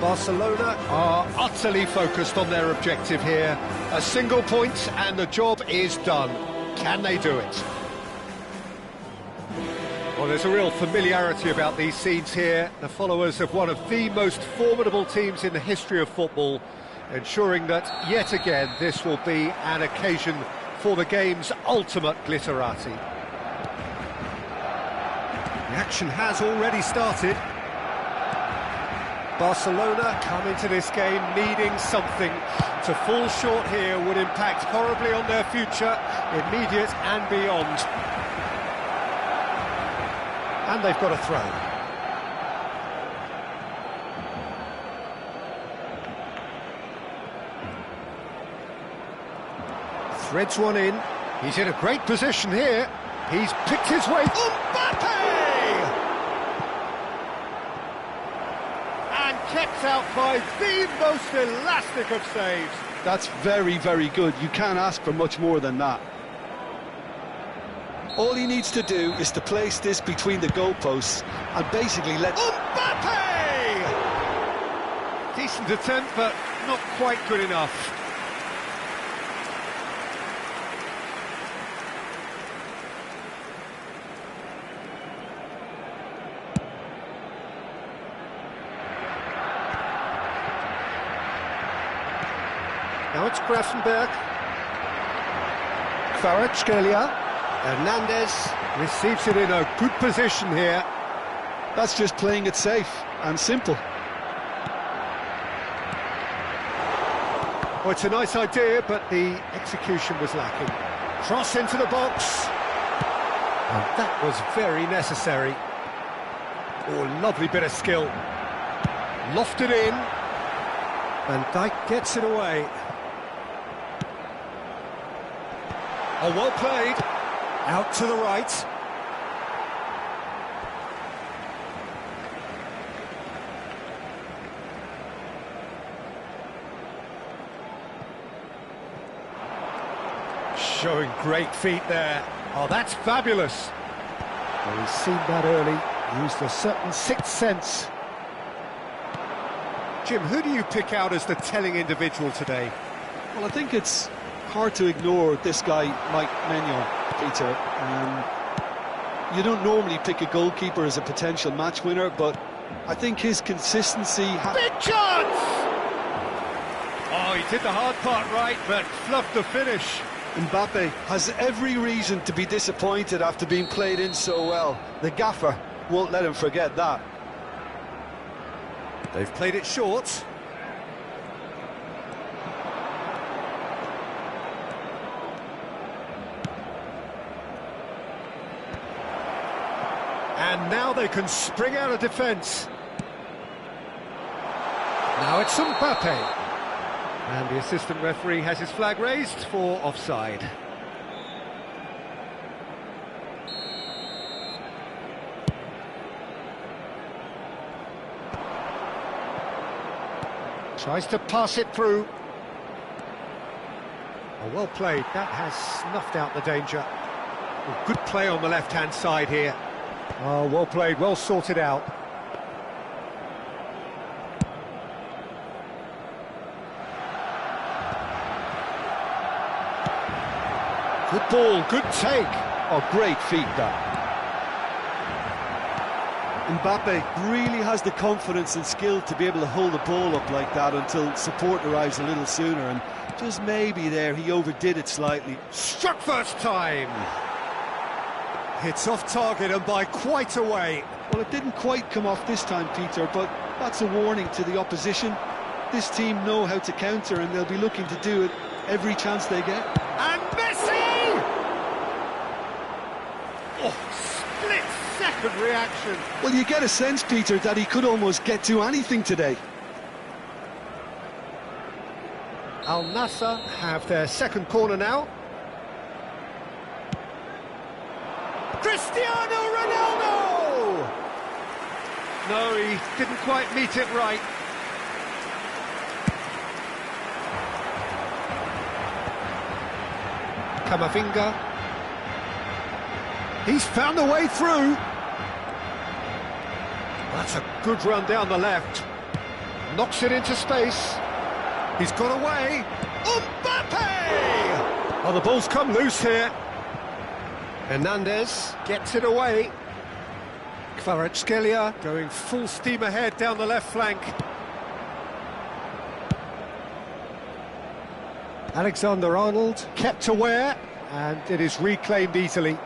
Barcelona are utterly focused on their objective here. A single point and the job is done. Can they do it? Well, there's a real familiarity about these scenes here. The followers of one of the most formidable teams in the history of football, ensuring that, yet again, this will be an occasion for the game's ultimate glitterati. The action has already started. Barcelona come into this game needing something. To fall short here would impact horribly on their future, immediate and beyond. And they've got a throw. Threads one in. He's in a great position here. He's picked his way. Mbappe! And kept out by the most elastic of saves. That's very, very good. You can't ask for much more than that. All he needs to do is to place this between the goalposts and basically let... Mbappe! Decent attempt, but not quite good enough. Now it's Grafenberg. Kvaratskhelia. Hernandez receives it in a good position here. That's just playing it safe and simple. Well, it's a nice idea, but the execution was lacking. Cross into the box. And that was very necessary. Oh, lovely bit of skill. Lofted in. Van Dijk gets it away. Oh, well played. Out to the right. Showing great feet there. Oh, that's fabulous. Well, he's seen that early. Used a certain sixth sense. Jim, who do you pick out as the telling individual today? Well, I think it's hard to ignore this guy, Mike Maignan, Peter. You don't normally pick a goalkeeper as a potential match winner, but I think his consistency... Big chance! Oh, he did the hard part right, but fluffed the finish. Mbappe has every reason to be disappointed after being played in so well. The gaffer won't let him forget that. They've played it short. And now they can spring out of defence. Now it's Mbappe. And the assistant referee has his flag raised for offside. Tries to pass it through. Oh, well played. That has snuffed out the danger. Oh, good play on the left-hand side here. Oh, well played, well sorted out. Good ball, good take. Oh, great feet, that. Mbappe really has the confidence and skill to be able to hold the ball up like that until support arrives a little sooner, and just maybe there he overdid it slightly. Struck first time. It's off target and by quite a way. Well, it didn't quite come off this time, Peter, but that's a warning to the opposition. This team know how to counter, and they'll be looking to do it every chance they get. And Messi! Oh, split-second reaction. Well, you get a sense, Peter, that he could almost get to anything today. Al Nassr have their second corner now. Cristiano Ronaldo! No, he didn't quite meet it right. Camavinga. He's found a way through. That's a good run down the left. Knocks it into space. He's got away. Mbappe! Oh, the ball's come loose here. Hernandez gets it away. Kvaratskhelia going full steam ahead down the left flank. Alexander-Arnold kept aware, and it is reclaimed easily.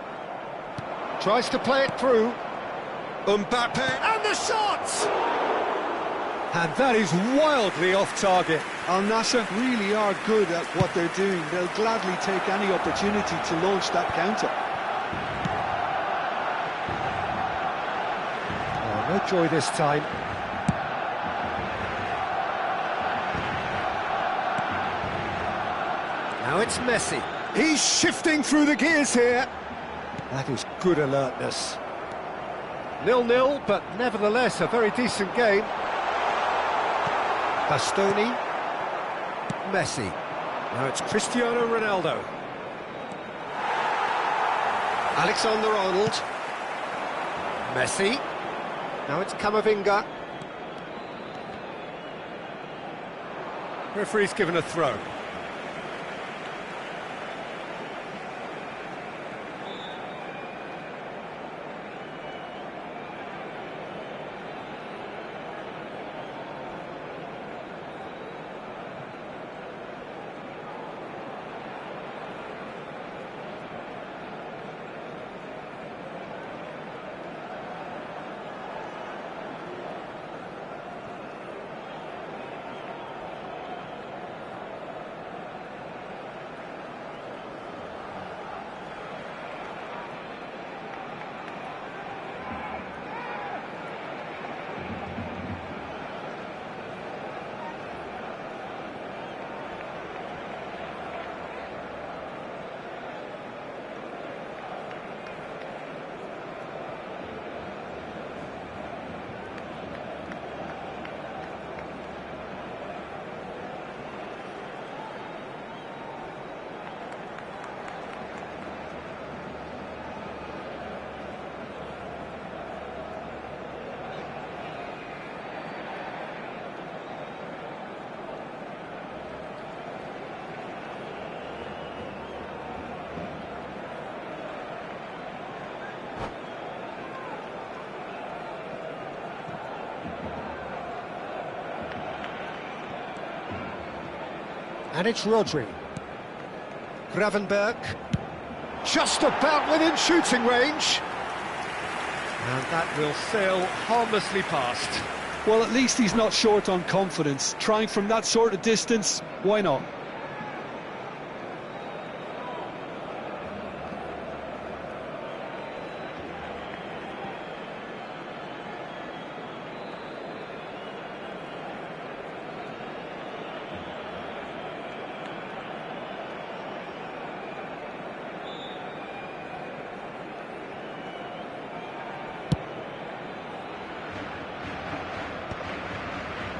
Tries to play it through. Mbappe, and the shot! And that is wildly off target. Al Nassr really are good at what they're doing. They'll gladly take any opportunity to launch that counter. Oh, no joy this time. Now it's Messi. He's shifting through the gears here. That is good alertness. 0-0, but nevertheless a very decent game. Bastoni. Messi. Now it's Cristiano Ronaldo. Alexander-Arnold. Messi. Now it's Camavinga. Referee's given a throw. And it's Rodri. Gravenberg. Just about within shooting range. And that will sail harmlessly past. Well, at least he's not short on confidence. Trying from that sort of distance, why not?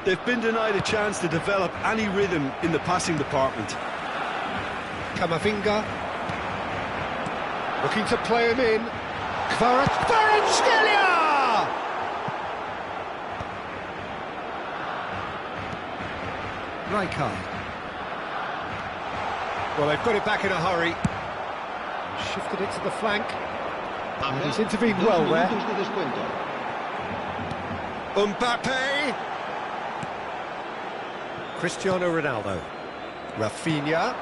They've been denied a chance to develop any rhythm in the passing department. Camavinga. Looking to play him in. Kvaratskhelia! Rijkaard. Well, they've got it back in a hurry. Shifted it to the flank. And he's intervened well there. Mbappe. Cristiano Ronaldo. Rafinha.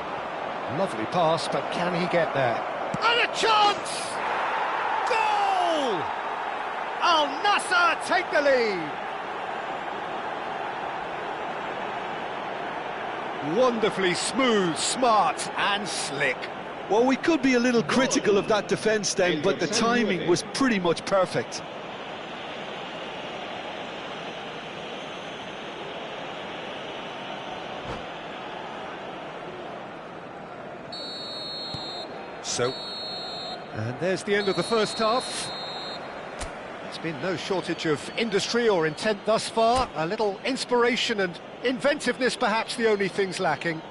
Lovely pass, but can he get there? And a chance! Goal! Al Nassr take the lead. Wonderfully smooth, smart and slick. Well, we could be a little critical of that defence then, but the timing was pretty much perfect. And there's the end of the first half. There's been no shortage of industry or intent thus far. A little inspiration and inventiveness, perhaps the only things lacking.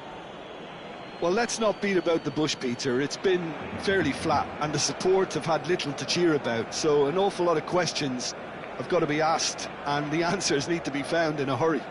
Well, let's not beat about the bush, Peter. It's been fairly flat, and the support have had little to cheer about. So an awful lot of questions have got to be asked, and the answers need to be found in a hurry.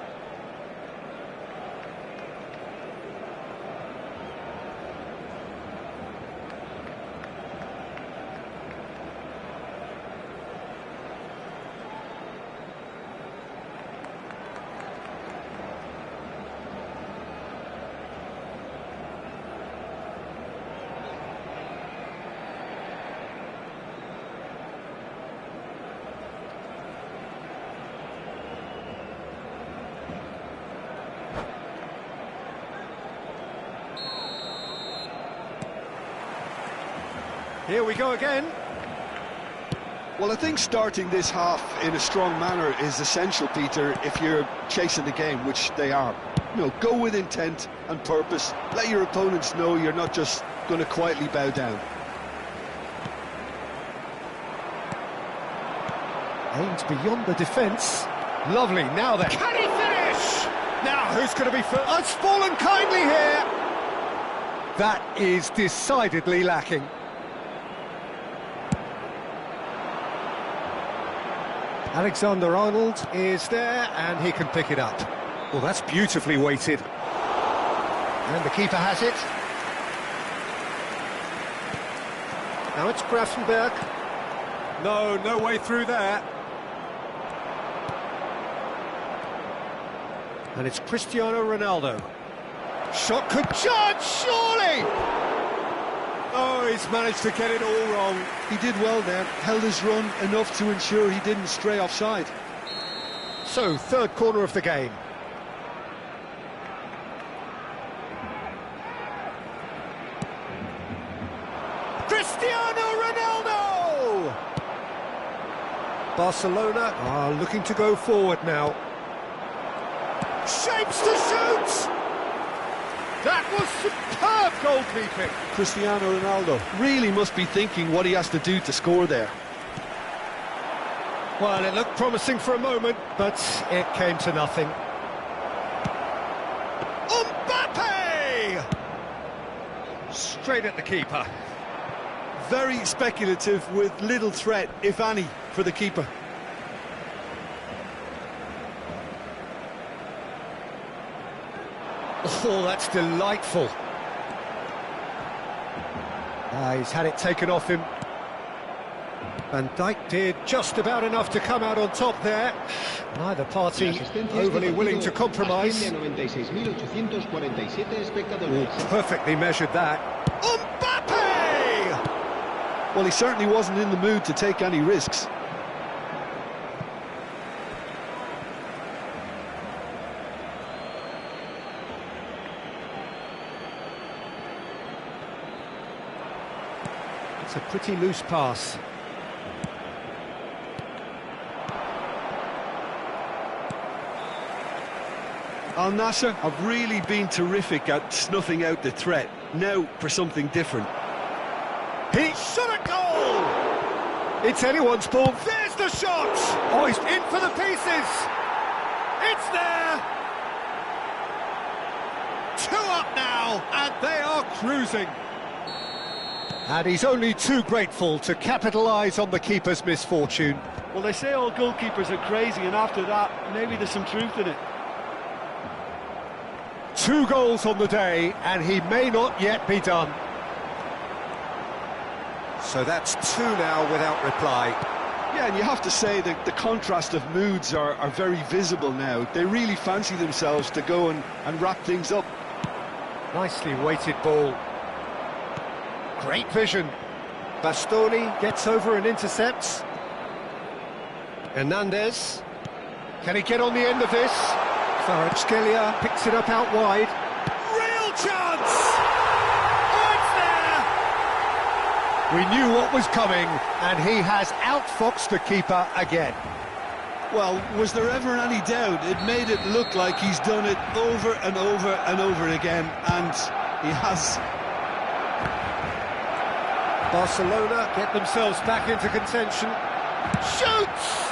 Here we go again. Well, I think starting this half in a strong manner is essential, Peter, if you're chasing the game, which they are. You know, go with intent and purpose. Let your opponents know you're not just going to quietly bow down. Aims beyond the defence. Lovely, now then. Can he finish? Now, who's going to be first? It's fallen kindly here. That is decidedly lacking. Alexander-Arnold is there, and he can pick it up. Well, that's beautifully weighted. And the keeper has it. Now it's Grafenberg. No way through there. And it's Cristiano Ronaldo. Shot could judge, surely! Oh, he's managed to get it all wrong. He did well there, held his run enough to ensure he didn't stray offside. So, third corner of the game. Cristiano Ronaldo! Barcelona are looking to go forward now. Shapes to shoot! That was superb goalkeeping. Cristiano Ronaldo really must be thinking what he has to do to score there. Well, it looked promising for a moment, but it came to nothing. Mbappe! Straight at the keeper. Very speculative with little threat, if any, for the keeper. Oh, that's delightful. He's had it taken off him. Van Dijk did just about enough to come out on top there. Neither party overly willing to compromise. Perfectly measured that. Mbappe! Well, he certainly wasn't in the mood to take any risks. It's a pretty loose pass. Al Nassr have really been terrific at snuffing out the threat. Now for something different. He shot a goal! It's anyone's ball. There's the shot! Oh, he's in for the pieces! It's there! 2 up now, and they are cruising. And he's only too grateful to capitalise on the keeper's misfortune. Well, they say all goalkeepers are crazy, and after that, maybe there's some truth in it. 2 goals on the day, and he may not yet be done. So that's 2 now without reply. Yeah, and you have to say that the contrast of moods are very visible now. They really fancy themselves to go and wrap things up. Nicely weighted ball. Great vision. Bastoni gets over and intercepts. Hernandez. Can he get on the end of this? Kvaratskhelia picks it up out wide. Real chance! Oh, it's there! We knew what was coming, and he has outfoxed the keeper again. Well, was there ever any doubt? It made it look like he's done it over and over and over again, and he has. Barcelona get themselves back into contention. Shoots!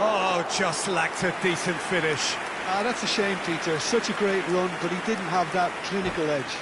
Oh, just lacked a decent finish. That's a shame, Peter. Such a great run, but he didn't have that clinical edge.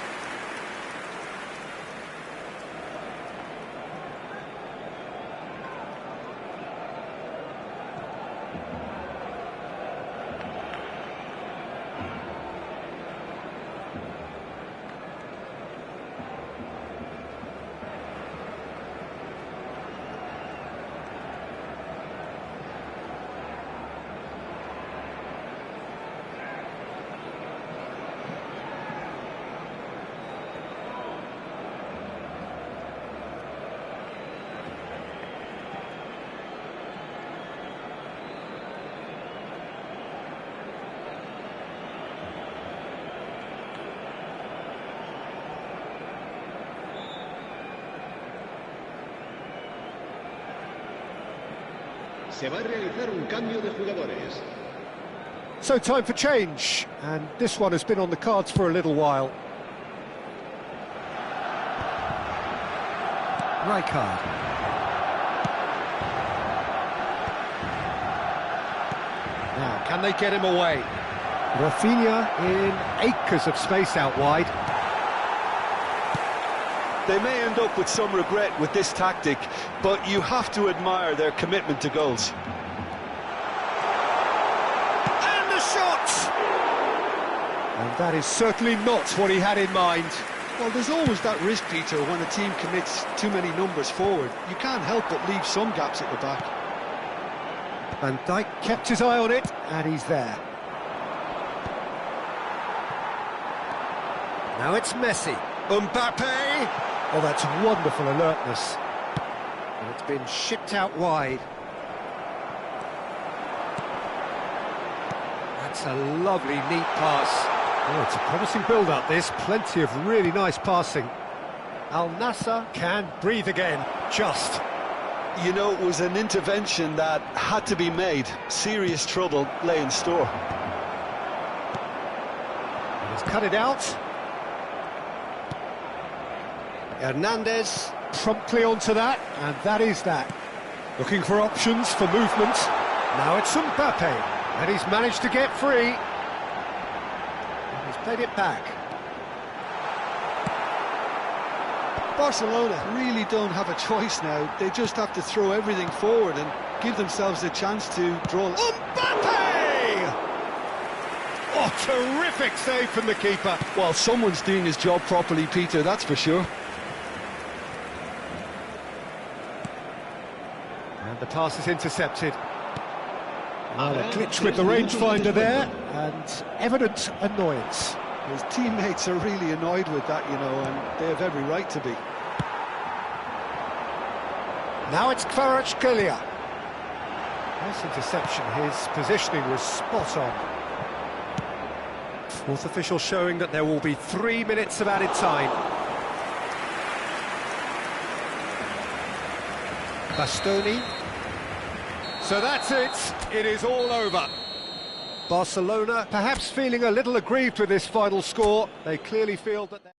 Se va a realizar un cambio de jugadores. So time for change, and this one has been on the cards for a little while. Rijkaard. Now, can they get him away? Rafinha in acres of space out wide. They may end up with some regret with this tactic, but you have to admire their commitment to goals. And the shot! And that is certainly not what he had in mind. Well, there's always that risk, Peter, when a team commits too many numbers forward. You can't help but leave some gaps at the back. Van Dijk kept his eye on it, and he's there. Now it's Messi. Mbappe! Oh, that's wonderful alertness. And it's been shipped out wide. That's a lovely, neat pass. Oh, it's a promising build-up, this. Plenty of really nice passing. Al Nassr can breathe again, just. You know, it was an intervention that had to be made. Serious trouble lay in store. And he's cut it out. Hernandez promptly onto that, and that is that. Looking for options for movement. Now it's Mbappe, and he's managed to get free. And he's played it back. Barcelona really don't have a choice now. They just have to throw everything forward and give themselves a chance to draw. Mbappe! Oh, terrific save from the keeper. Well, someone's doing his job properly, Peter, that's for sure. And the pass is intercepted. Well, a glitch with the rangefinder there, and evident annoyance. His teammates are really annoyed with that, you know, and they have every right to be. Now it's Kvaratskhelia. Nice interception, his positioning was spot on. Fourth official showing that there will be 3 minutes of added time. Bastoni. So that's it, it is all over. Barcelona perhaps feeling a little aggrieved with this final score. They clearly feel that they're...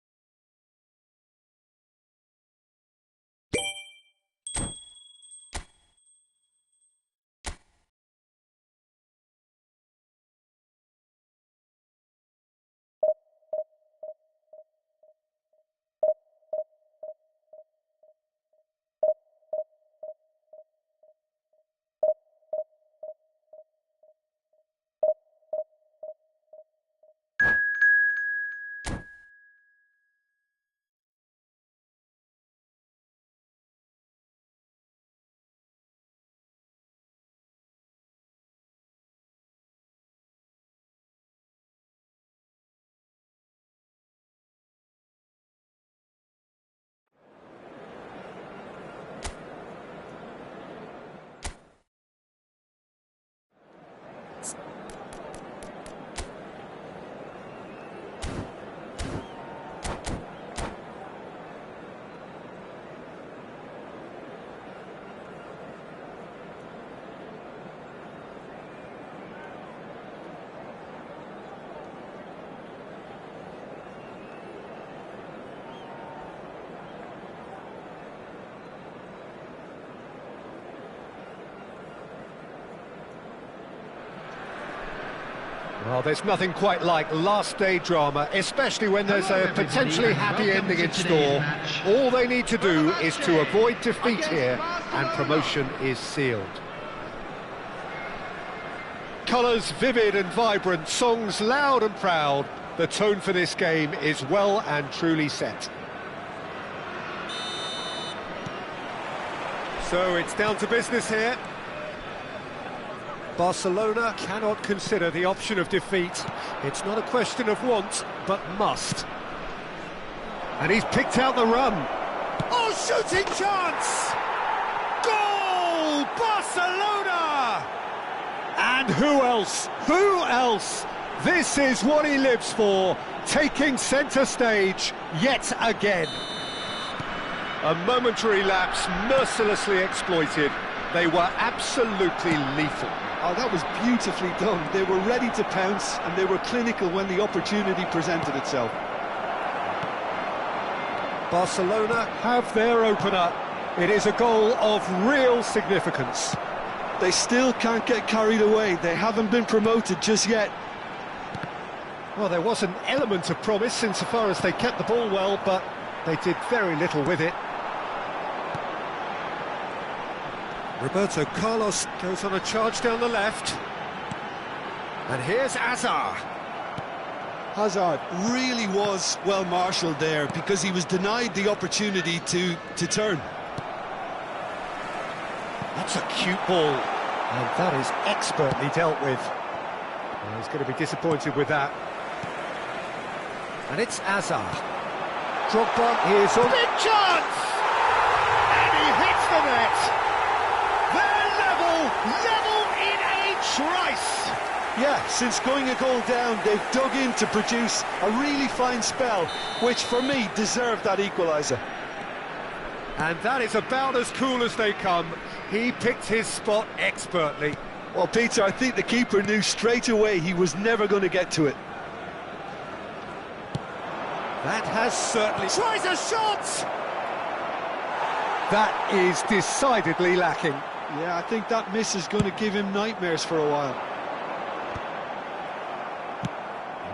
Well, there's nothing quite like last-day drama, especially when there's a potentially happy ending in store. All they need to do is to avoid defeat here, and promotion is sealed. Colours vivid and vibrant, songs loud and proud. The tone for this game is well and truly set. So it's down to business here. Barcelona cannot consider the option of defeat. It's not a question of want, but must. And he's picked out the run. Oh, shooting chance! Goal! Barcelona! And who else? Who else? This is what he lives for, taking centre stage yet again. A momentary lapse mercilessly exploited. They were absolutely lethal. Oh, that was beautifully done. They were ready to pounce, and they were clinical when the opportunity presented itself. Barcelona have their opener. It is a goal of real significance. They still can't get carried away. They haven't been promoted just yet. Well, there was an element of promise insofar as they kept the ball well, but they did very little with it. Roberto Carlos goes on a charge down the left. And here's Hazard. Hazard really was well marshalled there because he was denied the opportunity to turn. That's a cute ball. And that is expertly dealt with. Well, he's going to be disappointed with that. And it's Hazard. Drogba, here's a big chance! And he hits the net! They're level in a trice! Yeah, since going a goal down, they've dug in to produce a really fine spell, which for me deserved that equaliser. And that is about as cool as they come. He picked his spot expertly. Well, Peter, I think the keeper knew straight away he was never going to get to it. That has certainly... Tries a shot! That is decidedly lacking. Yeah, I think that miss is going to give him nightmares for a while.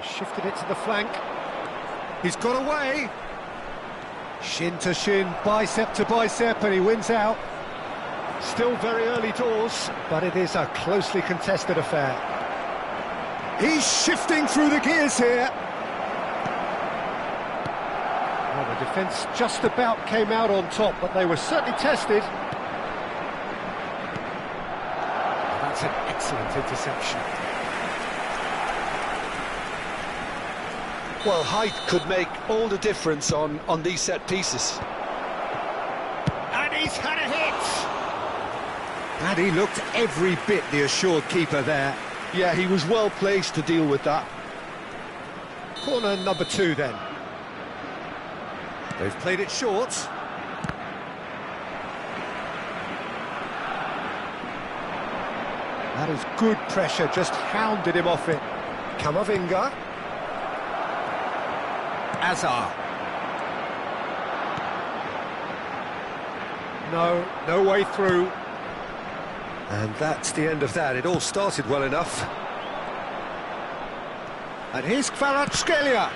He shifted it to the flank. He's got away. Shin to shin, bicep to bicep, and he wins out. Still very early doors, but it is a closely contested affair. He's shifting through the gears here. Well, the defence just about came out on top, but they were certainly tested. That's an excellent interception. Well, height could make all the difference on these set pieces. And he's had a hit! And he looked every bit the assured keeper there. Yeah, he was well placed to deal with that. Corner number 2 then. They've played it short. That is good pressure, just hounded him off it. Camavinga. Hazard. No way through. And that's the end of that. It all started well enough. And here's Kvaratskhelia.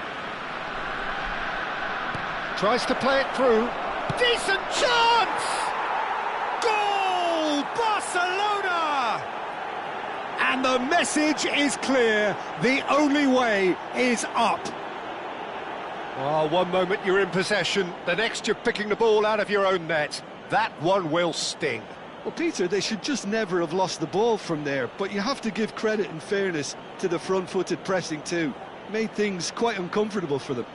Tries to play it through. Decent chance! Goal! Barcelona! And the message is clear. The only way is up. Well, one moment you're in possession, the next you're picking the ball out of your own net. That one will sting. Well, Peter, they should just never have lost the ball from there, but you have to give credit and fairness to the front-footed pressing too. Made things quite uncomfortable for them.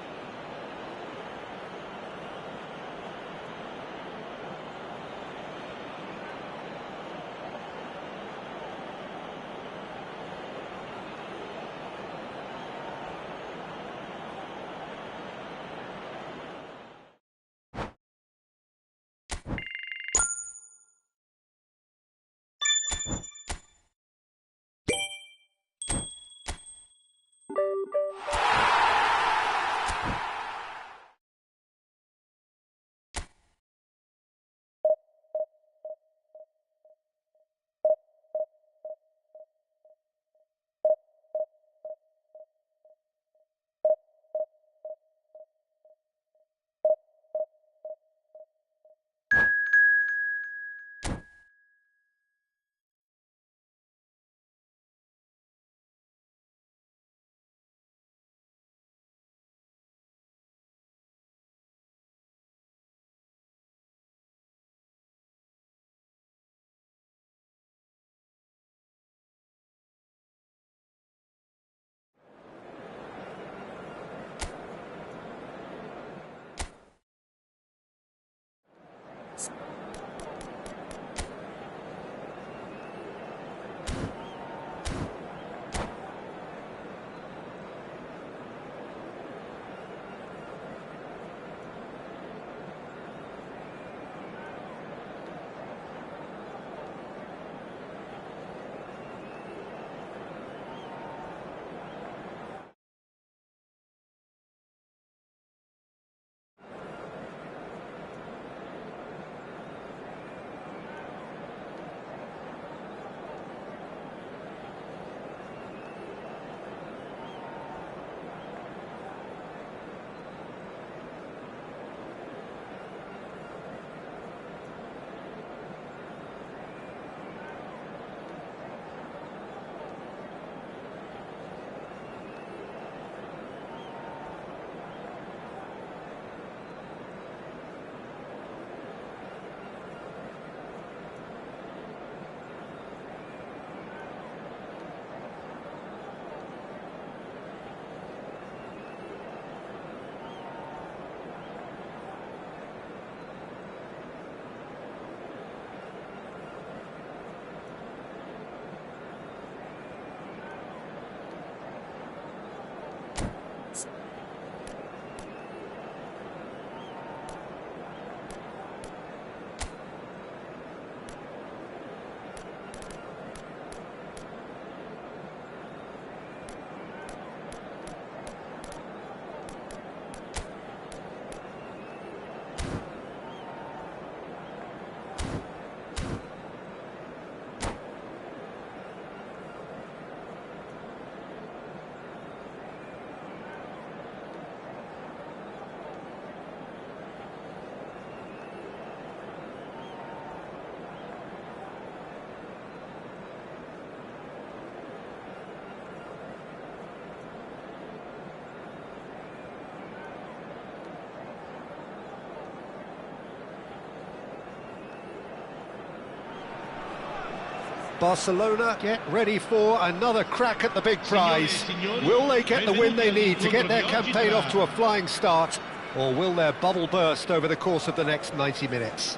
Barcelona get ready for another crack at the big prize. Will they get the win they need to get their campaign off to a flying start, or will their bubble burst over the course of the next 90 minutes?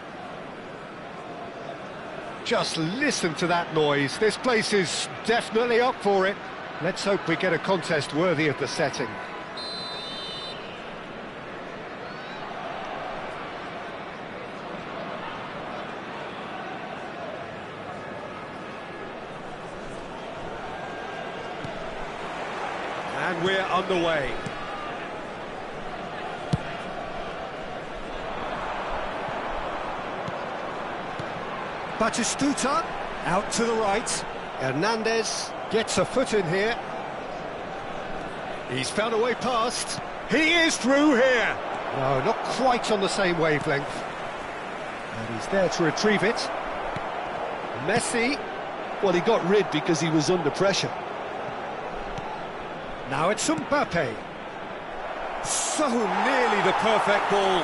Just listen to that noise. This place is definitely up for it. Let's hope we get a contest worthy of the setting. And we're underway. Batistuta out to the right. Hernandez gets a foot in here. He's found a way past. He is through here. No, not quite on the same wavelength. And he's there to retrieve it. Messi. Well, he got rid because he was under pressure. Now it's Mbappe. So nearly the perfect ball.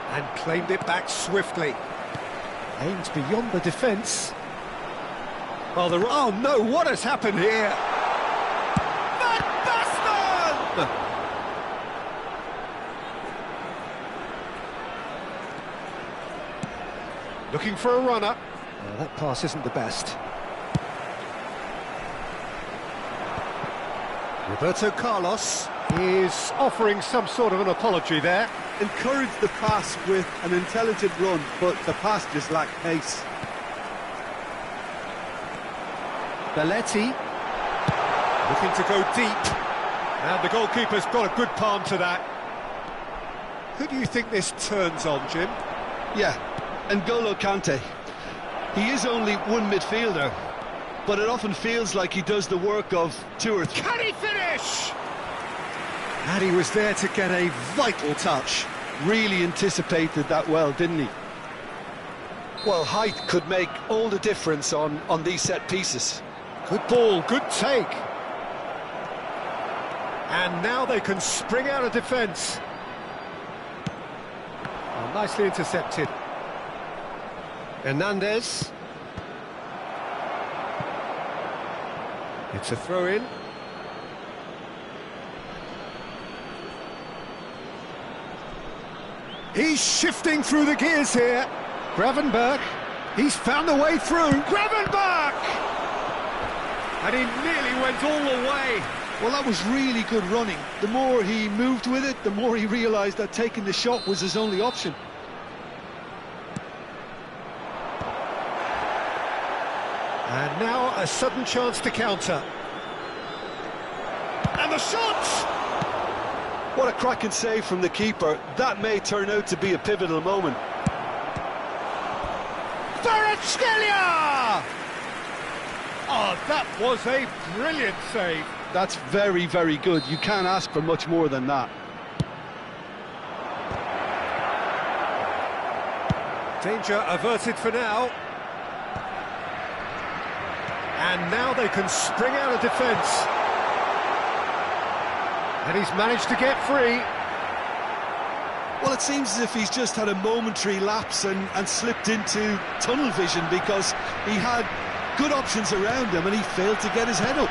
And claimed it back swiftly. Aimed beyond the defence. Oh no, what has happened here? Van Basten! Looking for a runner. Oh, that pass isn't the best. Roberto Carlos is offering some sort of an apology there. Encourage the pass with an intelligent run, but the pass just lacked pace. Belletti looking to go deep, and the goalkeeper's got a good palm to that. Who do you think this turns on, Jim? Yeah, N'Golo Kante. He is only one midfielder, but it often feels like he does the work of two or three. Can he finish? And he was there to get a vital touch. Really anticipated that well, didn't he? Well, height could make all the difference on these set pieces. Good ball, good take. And now they can spring out of defence. Oh, nicely intercepted. Hernandez. It's a throw-in. He's shifting through the gears here. Gravenberch, he's found a way through. Gravenberch! And he nearly went all the way. Well, that was really good running. The more he moved with it, the more he realised that taking the shot was his only option. And now a sudden chance to counter. And the shot! What a cracking save from the keeper. That may turn out to be a pivotal moment. Kvaratskhelia! Oh, that was a brilliant save. That's very, very good. You can't ask for much more than that. Danger averted for now. And now they can spring out of defence. And he's managed to get free. Well, it seems as if he's just had a momentary lapse and slipped into tunnel vision, because he had good options around him and he failed to get his head up.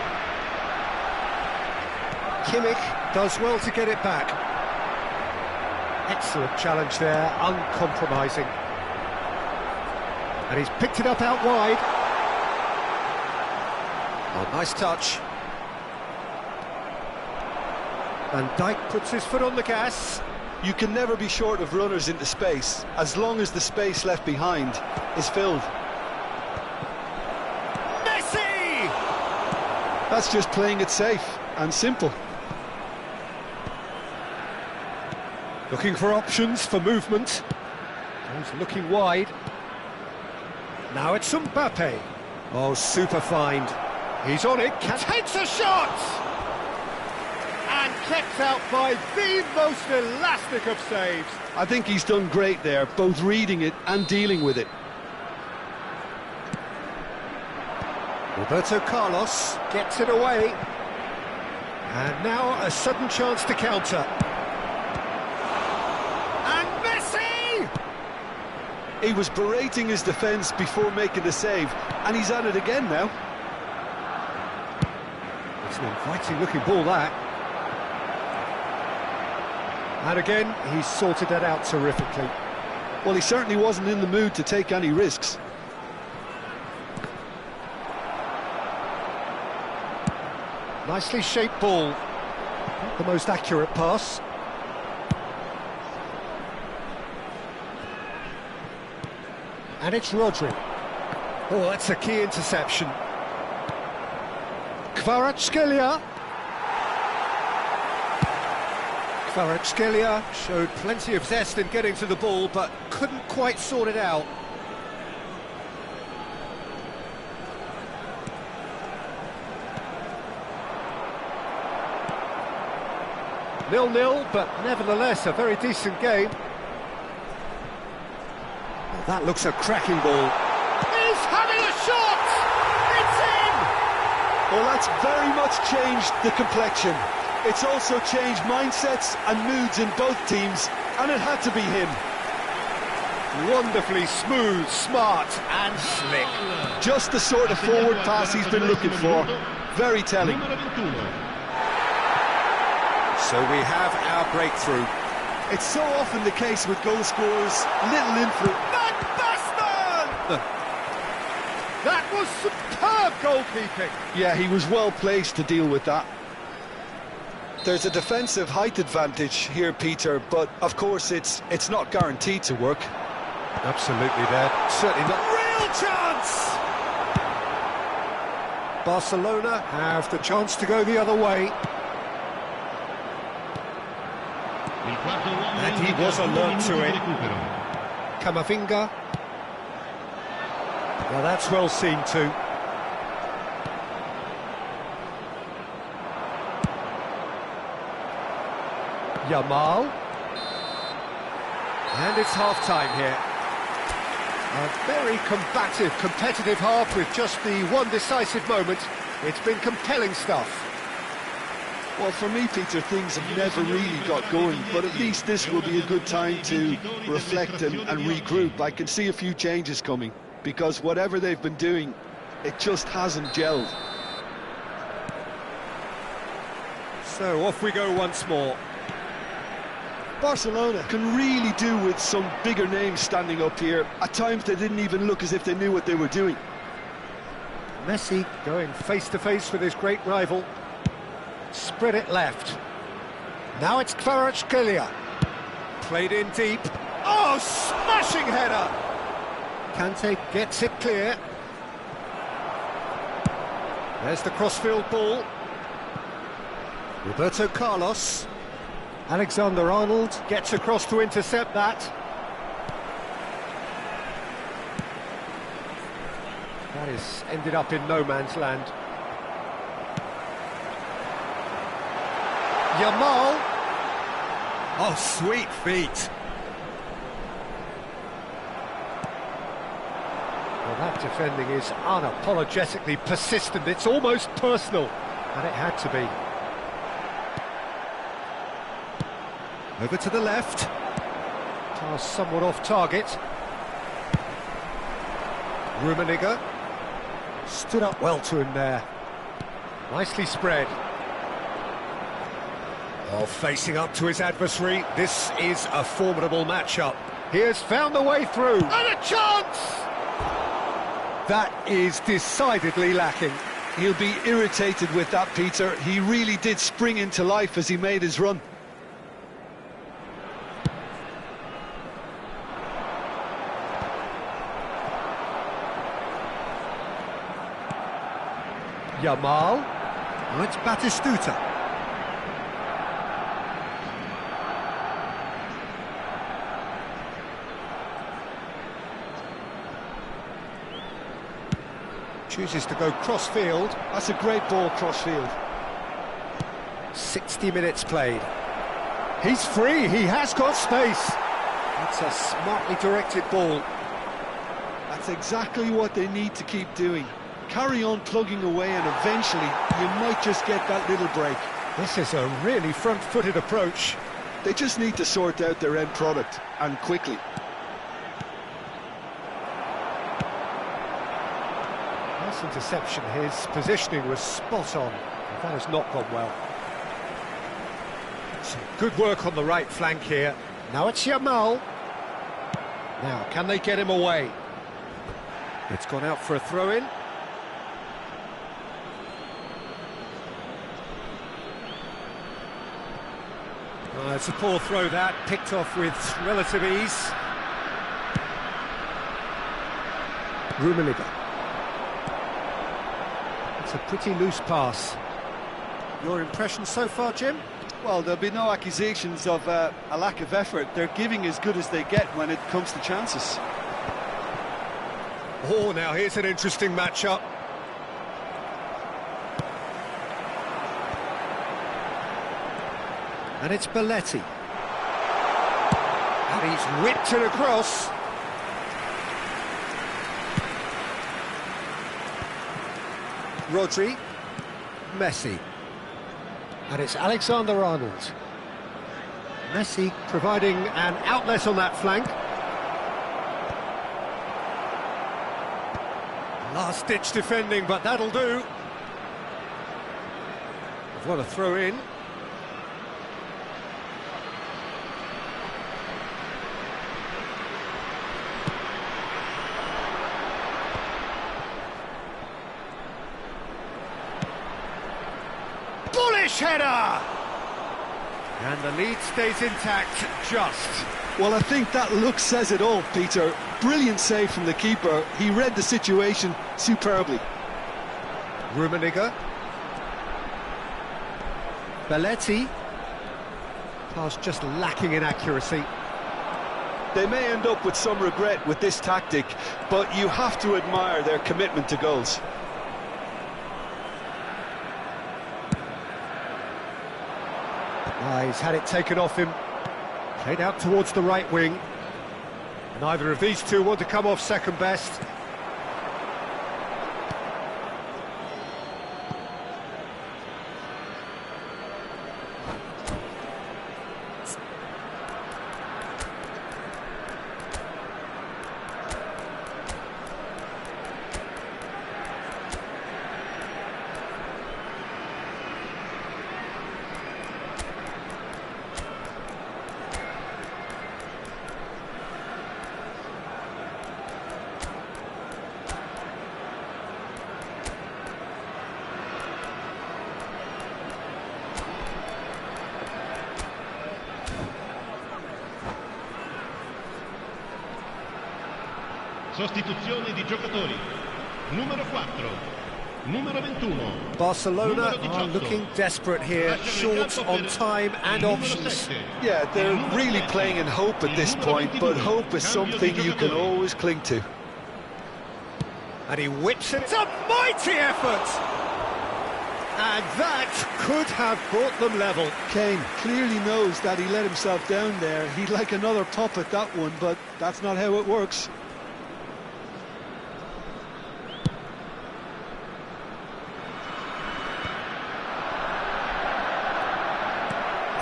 Kimmich does well to get it back. Excellent challenge there, uncompromising. And he's picked it up out wide. Oh, nice touch. Van Dijk puts his foot on the gas. You can never be short of runners into space, as long as the space left behind is filled. Messi! That's just playing it safe and simple. Looking for options for movement. He's looking wide. Now it's Mbappe. Oh, super find. He's on it. Takes a shot! And kept out by the most elastic of saves. I think he's done great there, both reading it and dealing with it. Roberto Carlos gets it away. And now a sudden chance to counter. And Messi! He was berating his defence before making the save, and he's at it again now. It's an inviting looking ball, that. And again, he's sorted that out terrifically. Well, he certainly wasn't in the mood to take any risks. Nicely shaped ball. Not the most accurate pass. And it's Rodri. Oh, that's a key interception. Kvaratskhelia. Kvaratskhelia showed plenty of zest in getting to the ball, but couldn't quite sort it out. Nil-nil, but nevertheless a very decent game. Well, that looks a cracking ball. He's having a shot! It's in! Well, that's very much changed the complexion. It's also changed mindsets and moods in both teams, and it had to be him. Wonderfully smooth, smart and slick. Just the sort of forward pass he's been looking for. Very telling. So we have our breakthrough. It's so often the case with goal scorers, little influence. That was superb goalkeeping. Yeah, he was well placed to deal with that. There's a defensive height advantage here, Peter, but of course it's not guaranteed to work. Absolutely there. Certainly not. Real chance! Barcelona have the chance to go the other way. And he was alert to it. Camavinga. Well, that's well seen too. Yamal. And it's half-time here. A very combative, competitive half with just the one decisive moment. It's been compelling stuff. Well, for me, Peter, things have never really got going, but at least this will be a good time to reflect and regroup. I can see a few changes coming, because whatever they've been doing, it just hasn't gelled. So off we go once more. Barcelona can really do with some bigger names standing up here. At times they didn't even look as if they knew what they were doing. Messi going face-to-face with his great rival. Spread it left. Now it's Kvaratskhelia. Played in deep. Oh, smashing header! Kante gets it clear. There's the crossfield ball. Roberto Carlos. Alexander-Arnold gets across to intercept that. That is ended up in no man's land. Yamal. Oh, sweet feet. Well, that defending is unapologetically persistent. It's almost personal, and it had to be. Over to the left. Pass somewhat off target. Rummenigge stood up well to him there. Nicely spread. Oh, facing up to his adversary. This is a formidable matchup. He has found the way through. And a chance! That is decidedly lacking. He'll be irritated with that, Peter. He really did spring into life as he made his run. Yamal. Oh, it's Batistuta. Chooses to go cross-field. That's a great ball cross-field. 60 minutes played. He's free, he has got space. It's a smartly directed ball. That's exactly what they need to keep doing. Carry on plugging away and eventually you might just get that little break. This is a really front-footed approach. They just need to sort out their end product, and quickly. Nice interception, his positioning was spot on. That has not gone well. Some good work on the right flank here. Now it's Yamal. Now, can they get him away? It's gone out for a throw-in. It's a poor throw that, picked off with relative ease. Rummenigge. It's a pretty loose pass. Your impression so far, Jim? Well, there'll be no accusations of a lack of effort. They're giving as good as they get when it comes to chances. Oh, now here's an interesting matchup. And it's Belletti. And he's whipped it across. Rodri. Messi. And it's Alexander-Arnold. Messi providing an outlet on that flank. Last-ditch defending, but that'll do. What a throw-in. Bullish header! And the lead stays intact, just. Well, I think that look says it all, Peter. Brilliant save from the keeper. He read the situation superbly. Rummenigge. Belletti. Pass just lacking in accuracy. They may end up with some regret with this tactic, but you have to admire their commitment to goals. He's had it taken off him. Played out towards the right wing. Neither of these two want to come off second best. Sostituzione di giocatori. Numero 4, numero 21. Barcelona are looking desperate here, short on time and options. Yeah, they're really playing in hope at this point, but hope is something you can always cling to. And he whips it. It's a mighty effort! And that could have brought them level. Kane clearly knows that he let himself down there. He'd like another pop at that one, but that's not how it works.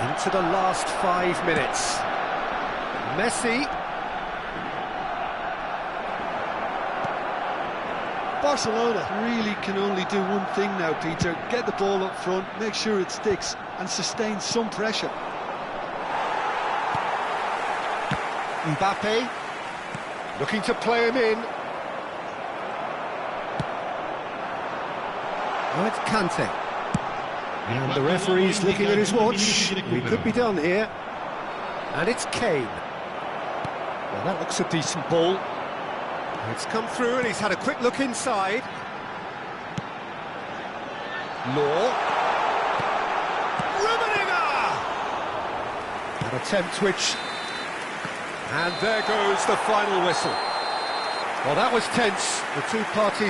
Into the last 5 minutes. Messi. Barcelona really can only do one thing now, Peter. Get the ball up front, make sure it sticks, and sustain some pressure. Mbappe. Looking to play him in. Now it's Kante. And the referee's looking at his watch. We could be done here. And it's Kane. Well, that looks a decent ball. It's come through and he's had a quick look inside. Law. Rummenigge! An attempt which... And there goes the final whistle. Well, that was tense. The two parties